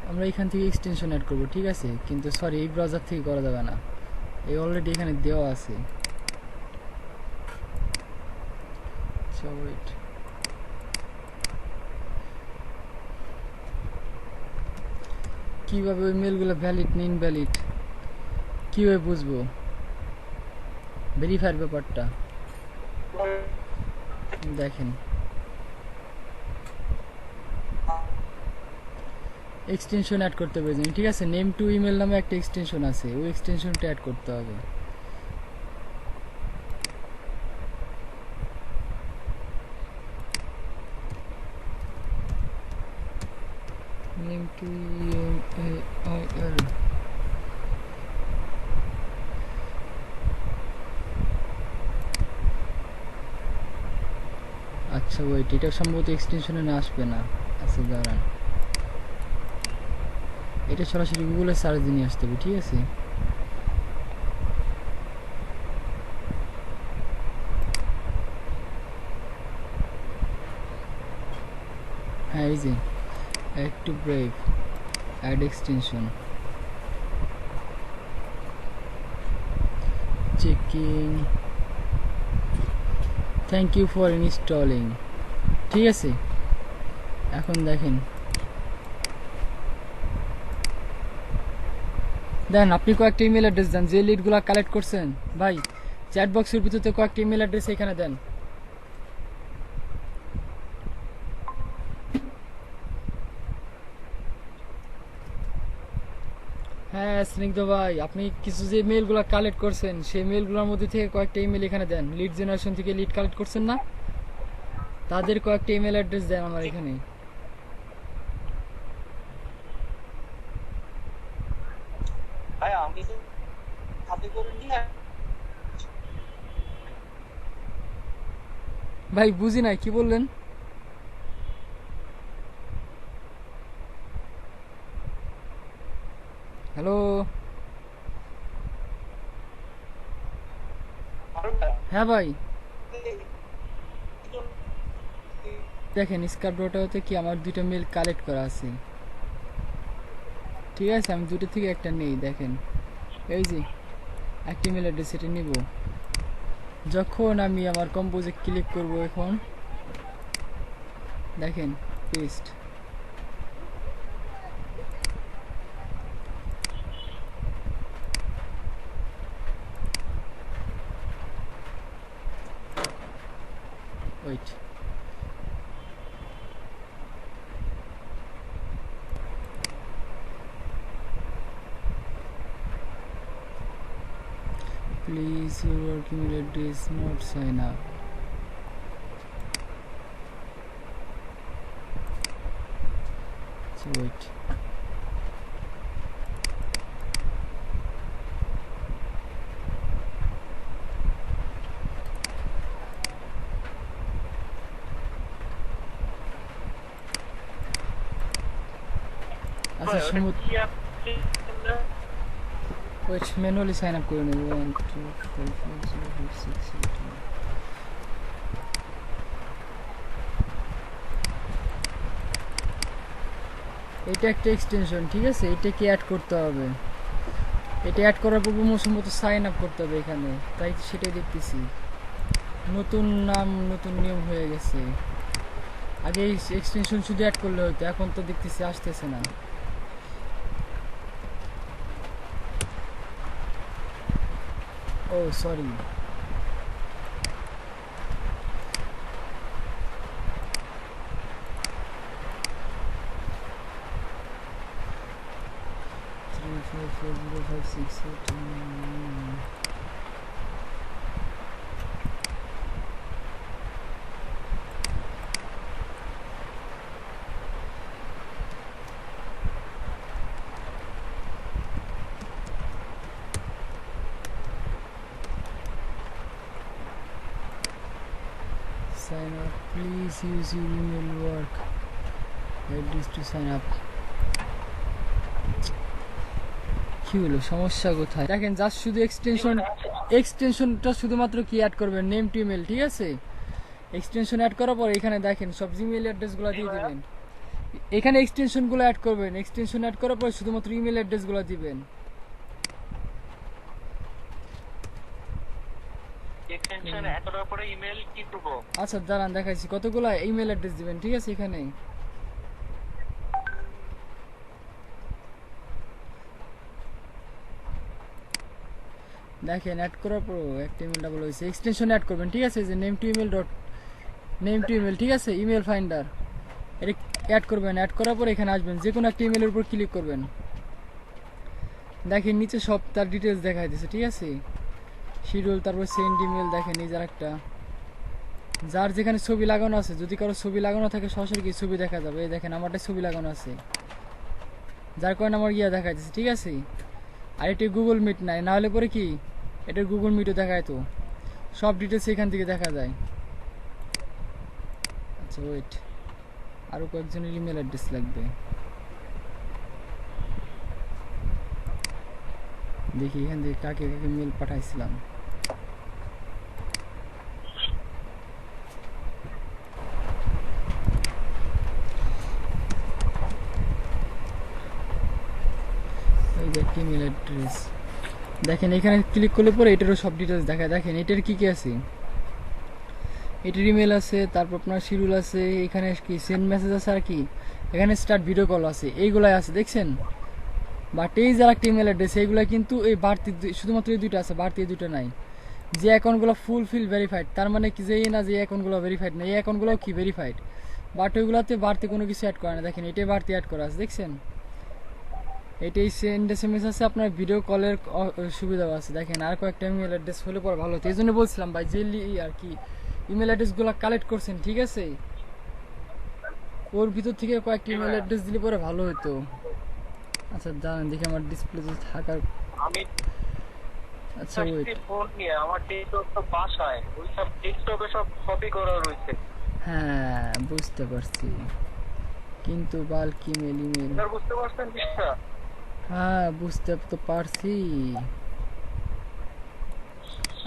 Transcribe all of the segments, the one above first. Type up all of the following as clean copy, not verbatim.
আমরা এখান থেকে এক্সটেনশন অ্যাড করব, ঠিক আছে, কিন্তু সরি এই ব্রাউজার থেকে করা যাবে না, এই অলরেডি এখানে দেওয়া আছে। ওয়েট, কিভাবে ওই মেলগুলো ভ্যালিড না ইনভ্যালিড কিভাবে বুঝবো? ভেরিফায়ার ব্যাপারটা দেখেন, এক্সটেনশন অ্যাড করতে হবে, ঠিক আছে, নেম টু ইমেল নামে একটা এক্সটেনশন আছে, ওই এক্সটেনশনটা অ্যাড করতে হবে। নেম টু ইমেল, আচ্ছা ওয়েট, এটা সম্ভবত এক্সটেনশনে না আসবে না। আচ্ছা দাঁড়ান, এটা সরাসরি গুগলে সার্চ দিয়ে নিয়ে আসতে হবে, ঠিক আছে। হ্যাঁ এই যে add to Brave, add extension, checking, thank you for installing, ঠিক আছে। এখন দেখেন দেন, আপনি কয়েকটা ইমেল অ্যাড্রেস দেন যে লিডগুলো কালেক্ট করছেন ভাই, চ্যাট বক্সের ভিতরে কয়েকটা ইমেল অ্যাড্রেস এখানে দেন। হ্যাঁ স্নিগ্ধ ভাই, আপনি কিছু যে মেলগুলো কালেক্ট করছেন সেই মেলগুলোর মধ্যে থেকে কয়েকটা ইমেল এখানে দেন, লিড জেনারেশন থেকে লিড কালেক্ট করছেন না, তাদের কয়েকটা ইমেল অ্যাড্রেস দেন আমার এখানে। ভাই বুঝি নাই কি বললেন? হ্যালো, হ্যাঁ ভাই দেখেন স্কার্প ডটাতে কি আমার দুইটা মেল কালেক্ট করা আছে, ঠিক আছে, আমি দুটো থেকে একটা নেই, দেখেন এই যে একটা ইমেল অ্যাড্রেস, এটা নিব, যখন আমি আমার কম্পোজে ক্লিক করব এখন দেখেন paste, wait, please your work email address not sign up, wait, আচ্ছা সমুদ, ওয়েট ম্যানুয়ালি সাইন আপ করে নেব, 1 2 3 4 0 5 6 7 8, এটা একটা এক্সটেনশন, ঠিক আছে, এটাকে অ্যাড করতে হবে, এটা অ্যাড করার পূর্বে সম্ভবত সাইন আপ করতে হবে এখানে, তাই সেটাই দেখতেছি, নতুন নাম নতুন নিয়ম হয়ে গেছে, আগে এই এক্সটেনশন শুধু অ্যাড করলে হতো, এখন তো দেখতেছি আসতেছে না। ও sorry, three four four zero five six eight, sign up, please use your email work address to sign up। কি হলো, সমস্যা কোথায় দেখেন, জাস্ট শুধু এক্সটেনশনটা শুধুমাত্র কি অ্যাড করবেন, নেম টু ইমেল, ঠিক আছে, এক্সটেনশন অ্যাড করার পর এখানে দেখেন সব জিমেইল অ্যাড্রেসগুলো দিয়ে দিবেন। এখানে এক্সটেনশনগুলো অ্যাড করবেন, এক্সটেনশন অ্যাড করার পর শুধুমাত্র ইমেল অ্যাড্রেসগুলো দিবেন। এক্সটেনশন অ্যাড করার পরে ইমেল কি করব? আচ্ছা দাঁড়ান দেখাইছি, কতগুলো ইমেল অ্যাড্রেস দিবেন, ঠিক আছে। এখানে দেখেন অ্যাড করার পর একটা ইমেল ডাবল হয়েছে, এক্সটেনশন অ্যাড করবেন, ঠিক আছে। যে name to email dot name to email, ঠিক আছে, ইমেল ফাইন্ডার এটা অ্যাড করবেন। অ্যাড করার পর এখানে আসবেন, যে কোনো একটা ইমেলের উপর ক্লিক করবেন। দেখেন নিচে সব তার ডিটেলস দেখা দিতেছে, ঠিক আছে। শিডিউল, তারপর সেন্ড ইমেল, দেখেন এই যার একটা যার যেখানে ছবি লাগানো আছে, যদি কারো ছবি লাগানো থাকে সরাসরি কি ছবি দেখা যাবে। এই দেখেন আমারটা ছবি লাগানো আছে, যার কারণে আমার ইয়া দেখা যাচ্ছে, ঠিক আছে। আর এটি গুগল মিট নাই, না হলে পরে কি এটা গুগল মিটও দেখায়, তো সব ডিটেলস এখান থেকে দেখা যায়। আচ্ছা ওয়েট, আরও কয়েকজনের ইমেল অ্যাড্রেস লাগবে, দেখি এখান থেকে কাকে কাকে মেল পাঠাইছিলাম। এই যে একটা ইমেল অ্যাড্রেস দেখেন, এখানে ক্লিক করলে পরে এটারও সব ডিটেলস দেখায়। দেখেন এটার কি কি আছে, এটার ইমেল আছে, তারপর আপনার শিডিউল আছে, এখানে কি সেন্ড মেসেজ আছে, আর কি এখানে স্টার্ট ভিডিও কল আছে, এইগুলাই আছে দেখছেন। বাট এই যার একটা ইমেল অ্যাড্রেস, এইগুলো কিন্তু এই বাড়তি শুধুমাত্র এই দুইটা আছে, বাড়তি এই দুটো নাই। যে অ্যাকাউন্টগুলো ফুলফিল ভেরিফাইড, তার মানে কি যে না যে অ্যাকাউন্টগুলো ভেরিফাইড না, এই অ্যাকাউন্টগুলো কি ভেরিফাইড, বাট ওইগুলোতে বাড়তি কোনো কিছু অ্যাড করে না। দেখেন এটাই বাড়তি অ্যাড করা আছে, দেখছেন। এটাই সেন্ড এসএমএস আছে, আপনার ভিডিও কলের সুবিধাও আছে। দেখেন আর কয়েকটা ইমেল অ্যাড্রেস হলে পরে ভালো হতো, এই জন্য বলছিলাম ভাই যে আর কি ইমেল অ্যাড্রেসগুলো কালেক্ট করছেন, ঠিক আছে, ওর ভিতর থেকে কয়েকটা ইমেল অ্যাড্রেস দিলে পরে ভালো হতো। আচ্ছা দাঁড়ান দেখি আমার ডিসপ্লেতে থাকার, আমি আচ্ছা ওয়েট, ফোন নিয়ে আমার ডেস্কটপ তো বাসায়, ওই সব ডেস্কটপে সব কপি করা রয়েছে। হ্যাঁ বুঝতে পারছি, কিন্তু বাল্ক ইমেল ইমেল, স্যার বুঝতে পারছেন বিষয়টা? হ্যাঁ বুঝতে তো পারছি।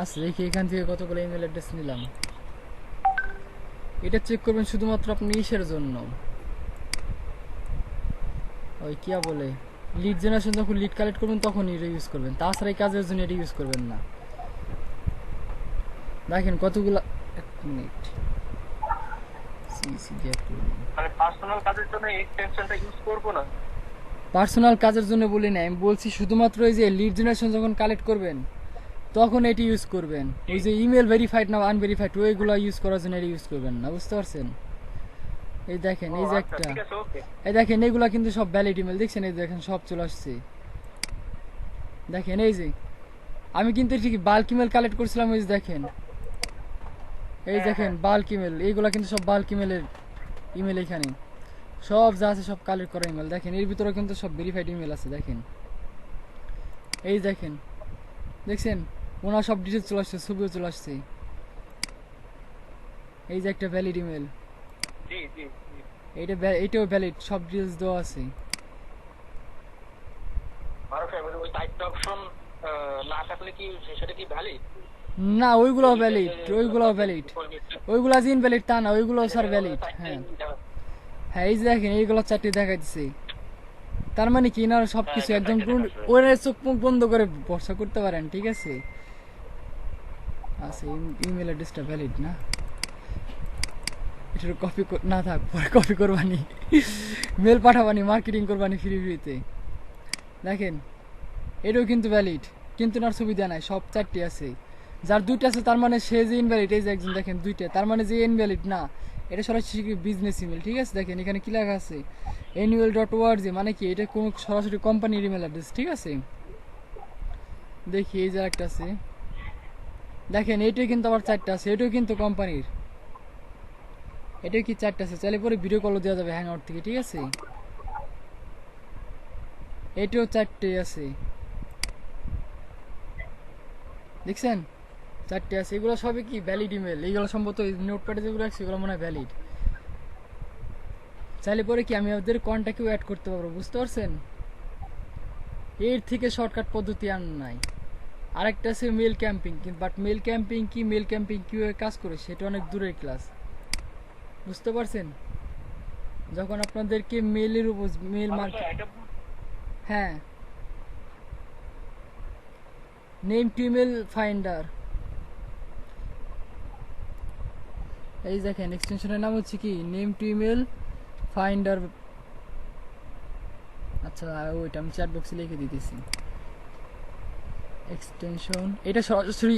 আচ্ছা দেখি এখান থেকে কতগুলো ইমেল অ্যাড্রেস নিলাম, এটা চেক করবেন শুধুমাত্র আপনি ইসের জন্য, ওই কিয়া বলে লিড জেনারেশন, যখন লিড কালেক্ট করবেন তখন এটা ইউজ করবেন, তাছাড়া এই কাজের জন্য এটা ইউজ করবেন না। দেখেন কতগুলা, এক মিনিট, মানে পার্সোনাল কাজের জন্য এই এক্সটেনশনটা ইউজ করব না? পার্সোনাল কাজের জন্য বলি না, আমি বলছি শুধুমাত্র এই যে লিড জেনারেশন যখন কালেক্ট করবেন তখন এটি ইউজ করবেন। ওই যে ইমেল ভেরিফাইড না আনভেরিফাইড ওইগুলো ইউজ করার জন্য এটা ইউজ করবেন না, বুঝতে পারছেন। এই দেখেন এই যে একটা, এই দেখেন এইগুলা কিন্তু সব ভ্যালিড ইমেল, দেখছেন এই দেখেন সব চলে আসছে। দেখেন এই যে আমি কিন্তু ঠিক বাল্ক ইমেল কালেক্ট করছিলাম, ওই যে দেখেন এই দেখেন বাল্ক ইমেল, এইগুলা কিন্তু সব বাল্ক ইমেলের ইমেল, এখানে সব যা আছে সব কালেক্ট করা ইমেল। দেখেন এর ভিতরে কিন্তু সব ভেরিফাইড ইমেল আছে, দেখেন এই দেখেন, দেখছেন ওনার সব ডিটেলস চলে আসছে, ছবিও চলে আসছে। এই যে একটা ভ্যালিড ইমেল, জি জি এইটাও ভ্যালিড, সব ডিটেলস দেওয়া আছে। ওই টাইপটা অপশন না থাকলে কি সেটা কি ভ্যালিড? না ওইগুলো ভ্যালিড, ওইগুলো ভ্যালিড, ওইগুলো যে ইনভ্যালিড তা না, ওইগুলো স্যার ভ্যালিড। হ্যাঁ হ্যাঁ এই যে দেখেন এইগুলো চারটি দেখাইতেছে, তার মানে কি না সবকিছু একদম ওরা চোখ মুখ বন্ধ করে ভরসা করতে পারেন, ঠিক আছে। আচ্ছা ইমেল অ্যাড্রেসটা ভ্যালিড না, এটার কপি না থাক, পরে কপি করবানি, মেল পাঠাবানি, মার্কেটিং করবানি ফ্রিতে। দেখেন এটাও কিন্তু ভ্যালিড, কিন্তু না ছবি দেওয়া নাই, সব চারটি আছে। যার দুইটা আছে তার মানে সে যে ইনভ্যালিড, এই যে একজন দেখেন দুইটা, তার মানে যে ইনভ্যালিড না, এটা সরাসরি বিজনেস ইমেল, ঠিক আছে। দেখেন এখানে কি লেখা আছে annual.org, মানে কি এটা কোনো সরাসরি কোম্পানির ইমেল অ্যাড্রেস, ঠিক আছে। দেখি এই যে একটা আছে, দেখেন এটাও কিন্তু আবার চারটা আছে, এটাও কিন্তু কোম্পানির, এটাও কি চারটা আছে। চাইলে পরে ভিডিও কলও দেওয়া যাবে হ্যাং আউট থেকে, ঠিক আছে। এটাও চারটে আছে, দেখছেন চারটে আছে, এগুলো সবই কি ভ্যালিড ইমেল। এইগুলো সম্ভবত নোটপ্যাডে যেগুলো আছে সেগুলো মনে হয় ভ্যালিড। চাইলে পরে কি আমি ওদের কন্ট্যাক্টেও অ্যাড করতে পারবো, বুঝতে পারছেন। এর থেকে শর্টকাট পদ্ধতি আর নাই। আরেকটা আছে mail camping, but mail camping কি, মেল ক্যাম্পিং কীভাবে কাজ করে সেটা অনেক দূরের ক্লাস, বুঝতে পারছেন? যখন আপনাদেরকে মেলের উপর মেল মার্কেট, হ্যাঁ, নেম টু ইমেল ফাইন্ডার, এই দেখেন এক্সটেনশনের নাম হচ্ছে কি নেম টু ইমেল ফাইন্ডার। আচ্ছা ওইটা আমি চ্যাট বক্সে লিখে দিতেছি এক্সটেনশন। এটা সরাসরি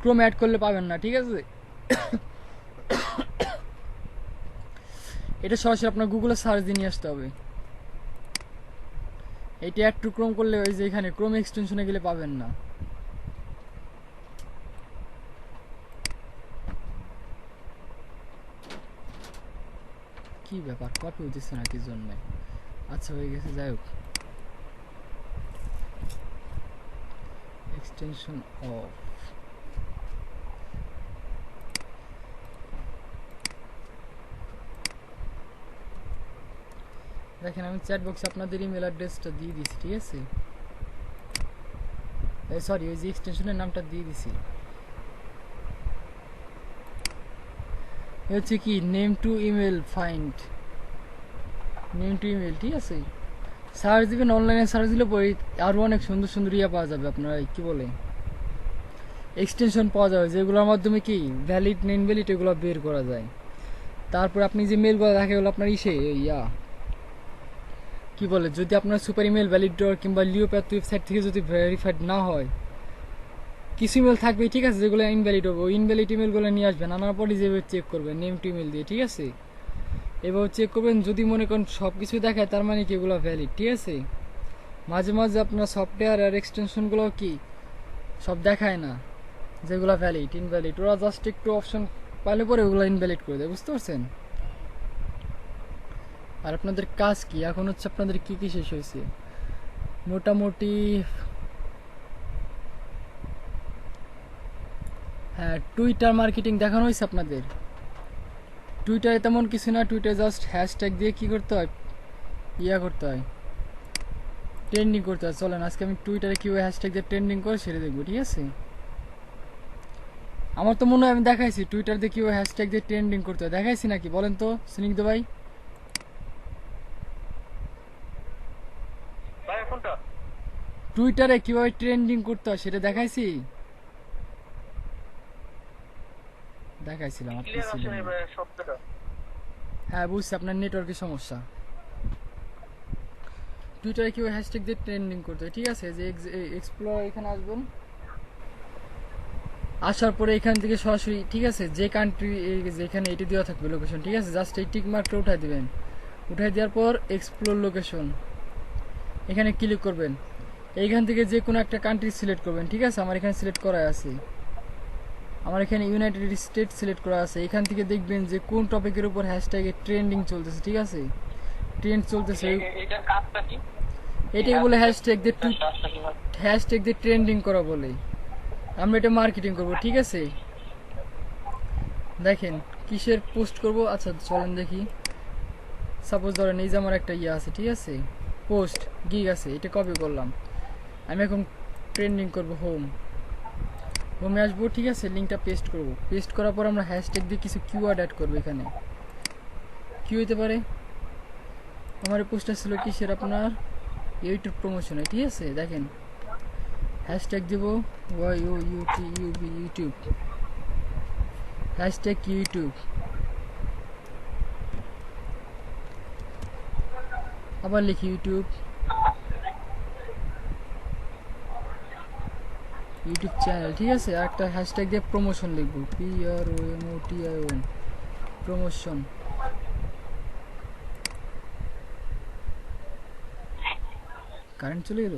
ক্রোম অ্যাড করলে পাবেন না, ঠিক আছে? এটা সরাসরি আপনার গুগলে সার্চ দিয়ে নিয়ে আসতে হবে। এটা অ্যাড টু ক্রোম করলে ওই যে এখানে ক্রোম এক্সটেনশনে গেলে পাবেন না। কি ব্যাপার, কপি হইতেছে না কি জন্য? আচ্ছা হয়ে গেছে, যাই হোক। এক্সটেনশন অফ, দেখেন আমি চ্যাট বক্সে আপনাদের ইমেল অ্যাড্রেসটা দিয়ে দিছি, ঠিক আছে? সরি, ওই যে এক্সটেনশনের নামটা দিয়ে দিছি, হচ্ছে কি name to email find, name to email, ঠিক আছে? সার্চ দিবেন, অনলাইনে সার্চ দিলে পরে আরও অনেক সুন্দর সুন্দর ইয়া পাওয়া যাবে, আপনার কি বলে এক্সটেনশন পাওয়া যাবে, যেগুলোর মাধ্যমে কি ভ্যালিড নন ভ্যালিড এগুলো বের করা যায়। তারপর আপনি যে মেলগুলো দেখে এগুলো আপনার ইসে ইয়া কি বলে, যদি আপনার সুপার ইমেল, ভ্যালিডর কিংবা লিওপ্যাথ ওয়েবসাইট থেকে যদি ভেরিফাইড না হয়, কিছু ইমেল থাকবে, ঠিক আছে, যেগুলো ইনভ্যালিড হবে, ওই ইনভ্যালিড ইমেলগুলো নিয়ে আসবেন, আনার পরে যেভাবে চেক করবেন নেম টু ইমেল দিয়ে, ঠিক আছে? এবার চেক করবেন, যদি মনে করেন সব কিছু দেখায় তার মানে কি এগুলো ভ্যালিড, ঠিক আছে? মাঝে মাঝে আপনার সফটওয়্যার আর এক্সটেনশনগুলো কি সব দেখায় না যেগুলো ভ্যালিড ইনভ্যালিড, ওরা জাস্ট একটু অপশন পাইলে পরে ওগুলো ইনভ্যালিড করে দেয়, বুঝতে পারছেন? আর আপনাদের কাজ কি এখন হচ্ছে, আপনাদের কি কি শেষ হয়েছে মোটামুটি? হ্যাঁ, টুইটার মার্কেটিং দেখানো হয়েছে আপনাদের। টুইটারে তেমন কিছু না, টুইটারে জাস্ট হ্যাশট্যাগ দিয়ে কি করতে হয়, ইয়া করতে হয়, ট্রেন্ডিং করতে হয়। চলেন আজকে আমি টুইটারে কীভাবে হ্যাশট্যাগ দিয়ে ট্রেন্ডিং করে সেটা দেখবো, ঠিক আছে? আমার তো মনে হয় আমি দেখাইছি টুইটার দিয়ে কীভাবে হ্যাশট্যাগ দিয়ে ট্রেন্ডিং করতে হয়, দেখাইছি নাকি বলেন তো স্নিগ্ধ ভাই? টুইটারে কিভাবে ট্রেন্ডিং করতে হয় সেটা দেখাইছি, দেখাইছিলাম আপনি ছিলেন না। হ্যাঁ বুঝছি, আপনার নেটওয়ার্কের সমস্যা। টুইটারে কিভাবে হ্যাশট্যাগ দিয়ে ট্রেন্ডিং করতে হয়, ঠিক আছে? যে এক্সপ্লোর এখানে আসবেন, আসার পরে এখান থেকে সরাসরি, ঠিক আছে, যে কান্ট্রি যেখানে এটি দেওয়া থাকবে লোকেশন, ঠিক আছে, জাস্ট এই টিক মার্কটা উঠাই দেবেন। উঠাই দেওয়ার পর এক্সপ্লোর লোকেশন এখানে ক্লিক করবেন। এইখান থেকে যে কোনো একটা কান্ট্রি সিলেক্ট করবেন, ঠিক আছে? আমার এখানে সিলেক্ট করা আছে, আমার এখানে ইউনাইটেড স্টেট সিলেক্ট করা আছে। এখান থেকে দেখবেন যে কোন টপিকের উপর হ্যাশট্যাগে ট্রেন্ডিং চলতেছে, ঠিক আছে? ট্রেন্ড চলতেছে, এটাকে বলে হ্যাশট্যাগ দিয়ে ট্রেন্ডিং করা বলে। আমরা এটা মার্কেটিং করব, ঠিক আছে? দেখেন কিসের পোস্ট করব, আচ্ছা চলেন দেখি। সাপোজ ধরেন এই যে আমার একটা ইয়ে আছে, ঠিক আছে, পোস্ট গিগ আছে, এটা কপি করলাম, আমি এখন ট্রেন্ডিং করব হোমে আসবো, ঠিক আছে? লিঙ্কটা পেস্ট করব, পেস্ট করার পর আমরা হ্যাশট্যাগ দিয়ে কিছু কিওয়ার্ড অ্যাড করবো। এখানে কি হইতে পারে, আমার পোস্টটা ছিল কিসের, আপনার ইউটিউব প্রমোশনে, ঠিক আছে? দেখেন হ্যাশট্যাগ দেব ইউটিউব, হ্যাশট্যাগ ইউটিউব, আবার লিখি ইউটিউব চ্যানেল, ঠিক আছে? আর একটা হ্যাশট্যাগ দিয়ে প্রমোশন লিখবো, PROMOTION, প্রমোশন। কারেন্ট চলে গেল।